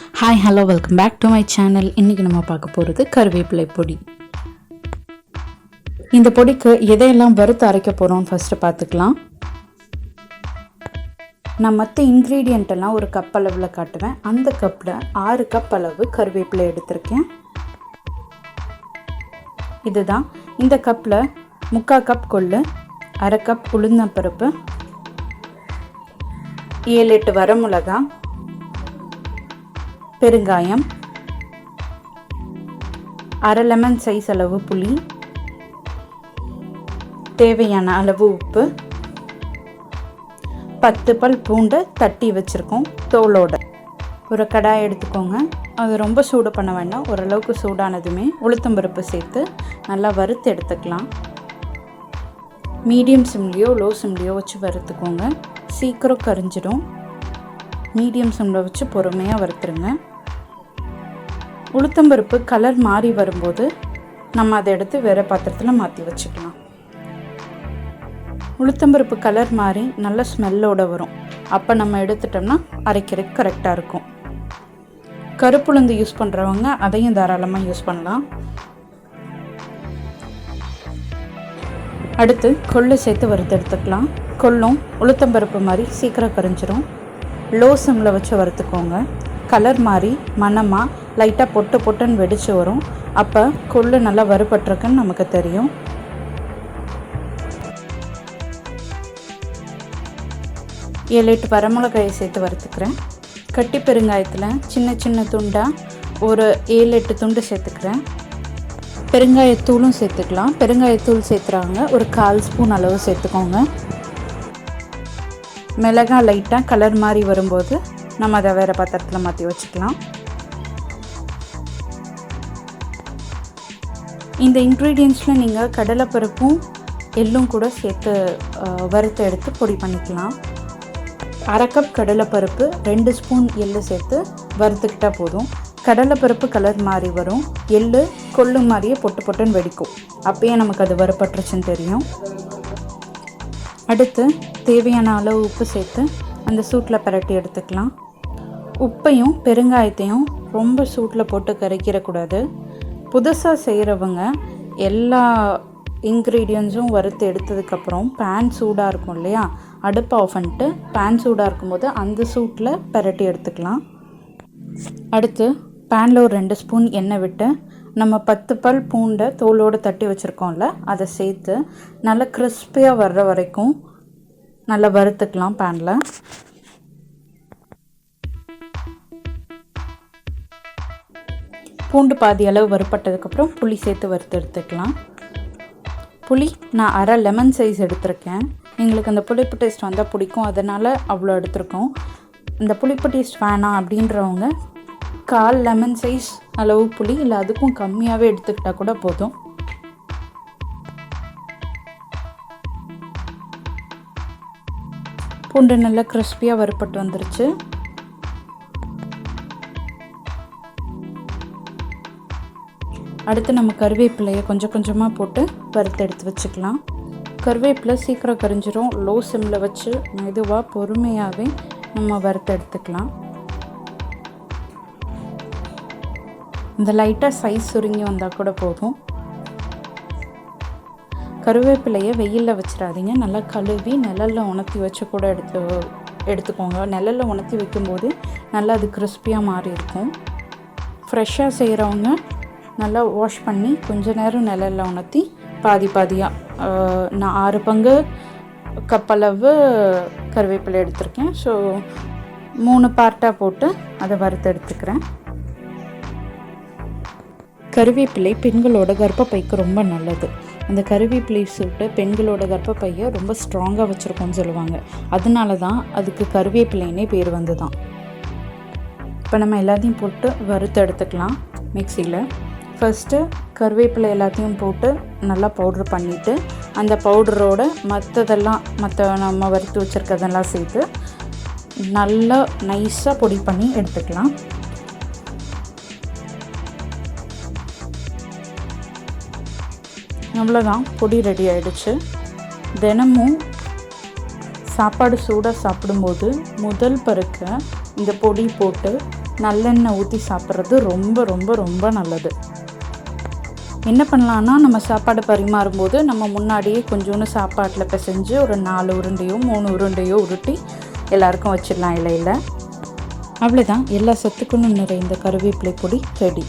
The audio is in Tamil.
Hi hello welcome back to my channel. இன்றைக்கி நம்ம பார்க்க போகிறது கருவேப்பிலை பொடி. இந்த பொடிக்கு எதையெல்லாம் வறுத்து அரைக்க போகிறோம்னு ஃபஸ்ட்டு பார்த்துக்கலாம். நான் மற்ற இன்க்ரீடியண்ட்டெல்லாம் ஒரு கப் அளவில் காட்டுவேன். அந்த கப்பில் 6 கப் அளவு கருவேப்பிலை எடுத்திருக்கேன். இதுதான். இந்த கப்பில் 3/4 கப் கொள்ளு, 1/2 கப் உளுந்தம்பருப்பு, 7-8 வரமிளகா, பெருங்காயம், 1/2 லெமன் சைஸ் அளவு புளி, தேவையான அளவு உப்பு, 10 பல் பூண்டை தட்டி வச்சுருக்கோம் தோலோட. ஒரு கடாய் எடுத்துக்கோங்க. அது ரொம்ப சூடு பண்ண வேண்டாம். ஓரளவுக்கு சூடானதுமே உளுத்தம்பருப்பு சேர்த்து நல்லா வறுத்து எடுத்துக்கலாம். மீடியம் சிம்லேயோ லோ சிம்லேயோ வச்சு வறுத்துக்கோங்க. சீக்கிரம் கரிஞ்சிடும். மீடியம் சிம்மில் வச்சு பொறுமையாக வறுத்துருங்க. உளுத்தம்பருப்பு கலர் மாறி வரும்போது நம்ம அதை எடுத்து வேறு பாத்திரத்தில் மாற்றி வச்சுக்கலாம். உளுத்தம்பருப்பு கலர் மாறி நல்ல ஸ்மெல்லோடு வரும். அப்போ நம்ம எடுத்துட்டோம்னா அரைக்கிறதுக்கு கரெக்டாக இருக்கும். கருப்புளுந்து யூஸ் பண்ணுறவங்க அதையும் தாராளமாக யூஸ் பண்ணலாம். அடுத்து கொள்ளு சேர்த்து வறுத்து எடுத்துக்கலாம். கொள்ளும் உளுத்தம்பருப்பு மாதிரி சீக்கிரம் கரிஞ்சிடும். லோ சிம்மில் வச்சு வறுத்துக்கோங்க. கலர் மாதிரி மணமாக லைட்டாக பொட்டுன்னு வெடித்து வரும். அப்போ கொள்ளு நல்லா வறுபட்டிருக்குன்னு நமக்கு தெரியும். ஏழு 8 வரமிளகாயை சேர்த்து வறுத்துக்கிறேன். கட்டி பெருங்காயத்தில் சின்ன சின்ன துண்டாக ஒரு 7-8 துண்டு சேர்த்துக்கிறேன். பெருங்காயத்தூளும் சேர்த்துக்கலாம். பெருங்காயத்தூள் சேர்த்துறாங்க ஒரு 1/4 ஸ்பூன் அளவு சேர்த்துக்கோங்க. மிளகாய் லைட்டாக கலர் மாதிரி வரும்போது நம்ம அதை வேறு பாத்திரத்தில் மாற்றி வச்சுக்கலாம். இந்த இன்க்ரீடியன்ஸில் நீங்கள் கடலைப்பருப்பும் எள்ளும் கூட சேர்த்து வறுத்து எடுத்து பொடி பண்ணிக்கலாம். 1/2 கப் கடலைப்பருப்பு, 2 ஸ்பூன் எள்ளு சேர்த்து வறுத்துக்கிட்டால் போதும். கடலைப்பருப்பு கலர் மாறி வரும். எள்ளு கொள்ளு மாதிரியே பொட்டுன்னு வெடிக்கும். அப்பயே நமக்கு அது வறுபட்டுருச்சுன்னு தெரியும். அடுத்து தேவையான அளவு உப்பு சேர்த்து அந்த சூட்டில் பரட்டி எடுத்துக்கலாம். உப்பையும் பெருங்காயத்தையும் ரொம்ப சூட்டில் போட்டு கரைக்கிடக்கூடாது. புதுசாக செய்கிறவங்க எல்லா இன்க்ரீடியன்ஸும் வறுத்து எடுத்ததுக்கப்புறம் பேன் சூடாக இருக்கும் இல்லையா, அடுப்பை ஆஃப் பண்ணிட்டு பேன் சூடாக இருக்கும்போது அந்த சூட்டில் பரட்டி எடுத்துக்கலாம். அடுத்து பேனில் ஒரு 2 ஸ்பூன் எண்ணெய் விட்டு நம்ம 10 பல் பூண்டை தோலோடு தட்டி வச்சுருக்கோம்ல, அதை சேர்த்து நல்லா கிறிஸ்பியாக வர்ற வரைக்கும் நல்லா வறுத்துக்கலாம். பேனில் பூண்டு பாதி அளவு வறுப்பட்டதுக்கப்புறம் புளி சேர்த்து வறுத்து எடுத்துக்கலாம். புளி நான் 1/2 லெமன் சைஸ் எடுத்திருக்கேன். எங்களுக்கு அந்த புளிப்பு டேஸ்ட் வந்தால் பிடிக்கும், அதனால் அவ்வளோ எடுத்திருக்கோம். இந்த புளிப்பு டேஸ்ட் வேணாம் அப்படின்றவங்க 1/4 லெமன் சைஸ் அளவு புளி இல்லை அதுக்கும் கம்மியாகவே எடுத்துக்கிட்டால் கூட போதும். பூண்டு நல்லா கிறிஸ்பியாக வறுப்பட்டு வந்துருச்சு. அடுத்து நம்ம கருவேப்பிலையை கொஞ்சம் கொஞ்சமாக போட்டு வறுத்து எடுத்து வச்சுக்கலாம். கருவேப்பிலை சீக்கிரம் கரிஞ்சிரும். லோ சிம்மில் வச்சு மெதுவாக பொறுமையாகவே நம்ம வறுத்து எடுத்துக்கலாம். இந்த லைட்டாக சைஸ் சுருங்கி வந்தால் கூட போதும். கருவேப்பிலையை வெயிலில் வச்சிடாதீங்க. நல்லா கழுவி நிழலில் உணர்த்தி வச்சு கூட எடுத்துக்கோங்க. நிழலில் உணர்த்தி வைக்கும்போது நல்லா அது கிறிஸ்பியாக மாறி இருக்கும். ஃப்ரெஷ்ஷாக செய்கிறவங்க நல்லா வாஷ் பண்ணி கொஞ்ச நேரம் நிழலில் உணர்த்தி பாதியாக நான் 6 பங்கு கப் அளவு கருவேப்பிலை எடுத்திருக்கேன். ஸோ 3 பார்ட்டாக போட்டு அதை வறுத்து எடுத்துக்கிறேன். கருவேப்பிலை பெண்களோட கர்ப்பப்பைக்கு ரொம்ப நல்லது. அந்த கருவேப்பிலை சூட்டு பெண்களோட கர்ப்பப்பையை ரொம்ப ஸ்ட்ராங்காக வச்சுருக்கோன்னு சொல்லுவாங்க. அதனால தான் அதுக்கு கருவேப்பிலைன்னே பேர் வந்து தான். இப்போ நம்ம எல்லாத்தையும் போட்டு வறுத்து எடுத்துக்கலாம். மிக்சியில் ஃபஸ்ட்டு கருவேப்பிலை எல்லாத்தையும் போட்டு நல்லா பவுட்ரு பண்ணிவிட்டு அந்த பவுடரோட மற்ற நம்ம வறுத்து வச்சுருக்கதெல்லாம் சேர்த்து நல்லா நைஸாக பொடி பண்ணி எடுத்துக்கலாம். அவ்வளோதான், பொடி ரெடி ஆகிடுச்சு. தினமும் சாப்பாடு சூடாக சாப்பிடும்போது முதல் பருக்க இந்த பொடி போட்டு நல்லெண்ணெய் ஊற்றி சாப்பிட்றது ரொம்ப ரொம்ப ரொம்ப நல்லது. என்ன பண்ணலான்னா, நம்ம சாப்பாடு பரிமாறும்போது நம்ம முன்னாடியே கொஞ்சோண்டு சாப்பாட்டில் பிசைஞ்சு ஒரு 4 உருண்டையோ 3 உருண்டையோ உருட்டி எல்லாருக்கும் வச்சிடலாம் இலையில். அவ்வளோதான், எல்லா சத்துக்களும் நிறைந்த கருவேப்பிலை பொடி ரெடி.